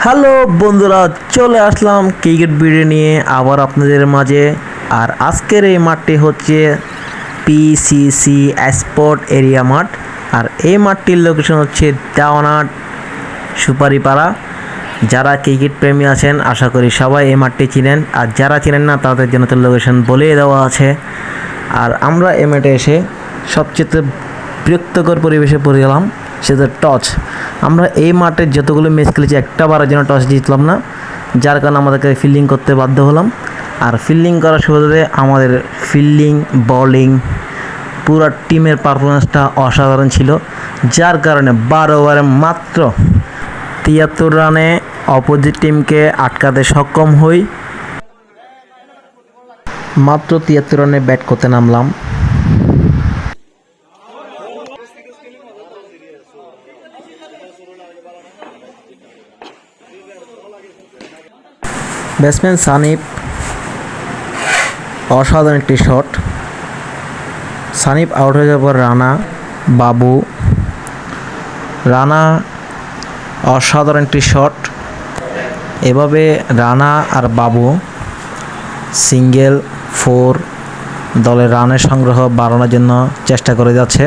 Hello বন্ধুরা, চলে আসলাম cricket video নিয়ে আবার আপনাদের মাঝে। আর আজকের এই মাঠটি হচ্ছে পিসিসি স্পোর্ট এরিয়া মাঠ। আর এই মাঠটির লোকেশন হচ্ছে দেওয়ানাট সুপারিপাড়া। যারা ক্রিকেট প্রেমী আছেন আশা করি সবাই এই মাঠটি চিনেন, আর যারা চিনেন না তাদের জন্য তো লোকেশন বলেই দেওয়া আছে। আর আমরা এই মাঠে এসে সবচেয়ে বিরক্তকর পরিবেশে পড়ে গেলাম, সেটা টস। আমরা এই মাঠে যতগুলো ম্যাচ খেলেছি একটা বারের জন্য টস জিতলাম না, যার কারণে আমাদেরকে ফিল্ডিং করতে বাধ্য হলাম। আর ফিল্ডিং করার সুবাদে আমাদের ফিল্ডিং বোলিং পুরো টিমের পারফরমেন্সটা অসাধারণ ছিল, যার কারণে 12 ওভারে মাত্র 73 রানে অপোজিট টিমকে আটকাতে সক্ষম হই। মাত্র 73 রানে ব্যাট করতে নামলাম। ব্যাটসম্যান সানিফ অসাধারণ একটি শট। সানিফ আউট হয়ে যাওয়ার পর রানা অসাধারণ একটি শট। এভাবে রানা আর বাবু সিঙ্গেল 4 দলের রানের সংগ্রহ বাড়ানোর জন্য চেষ্টা করে যাচ্ছে।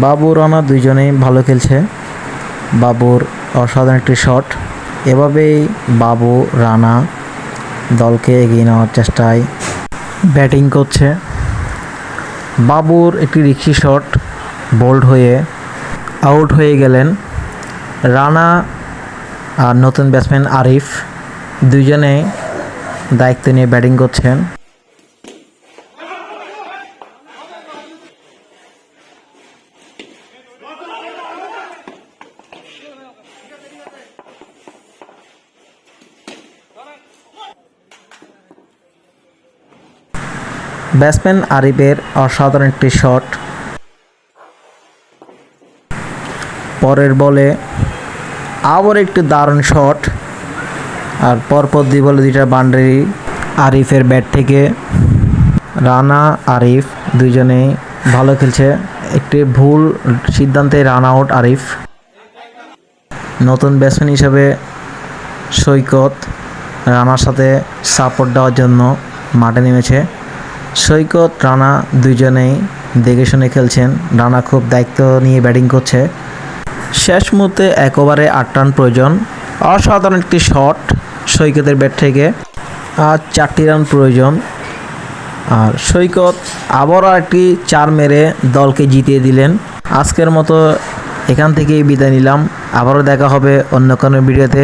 বাবু রানা দুইজনেই ভালো খেলছে। বাবুর অসাধারণ একটি শট। এভাবেই বাবু রানা দলকে এগিয়ে নেওয়ার চেষ্টায় ব্যাটিং করছে। বাবুর একটি রিক্সি শট বোল্ড হয়ে আউট হয়ে গেলেন। রানা আর নতুন ব্যাটসম্যান আরিফ দুইজনে দায়িত্ব নিয়ে ব্যাটিং করছেন। ব্যাটসম্যান আরিফের অসাধারণ একটি শট। পরের বলে আবার একটি দারুণ শট, আর পরপর দুই বলে দুইটা বাউন্ডারি আরিফের ব্যাট থেকে। রানা আরিফ দুইজনেই ভালো খেলছে। একটি ভুল সিদ্ধান্তে রান আউট আরিফ। নতুন ব্যাটসম্যান হিসেবে সৈকত রানার সাথে সাপোর্ট দেওয়ার জন্য মাঠে নেমেছে। সৈকত রানা দুইজনেই দেখে শুনে খেলছেন। রানা খুব দায়িত্ব নিয়ে ব্যাটিং করছে। শেষ মুহূর্তে 1 ওভারে 8 রান প্রয়োজন। অসাধারণ একটি শট সৈকতের ব্যাট থেকে, আর 4টি রান প্রয়োজন। আর সৈকত আবারও একটি 4 মেরে দলকে জিতিয়ে দিলেন। আজকের মতো এখান থেকেই বিদায় নিলাম। আবারও দেখা হবে অন্য কোনো ভিডিওতে।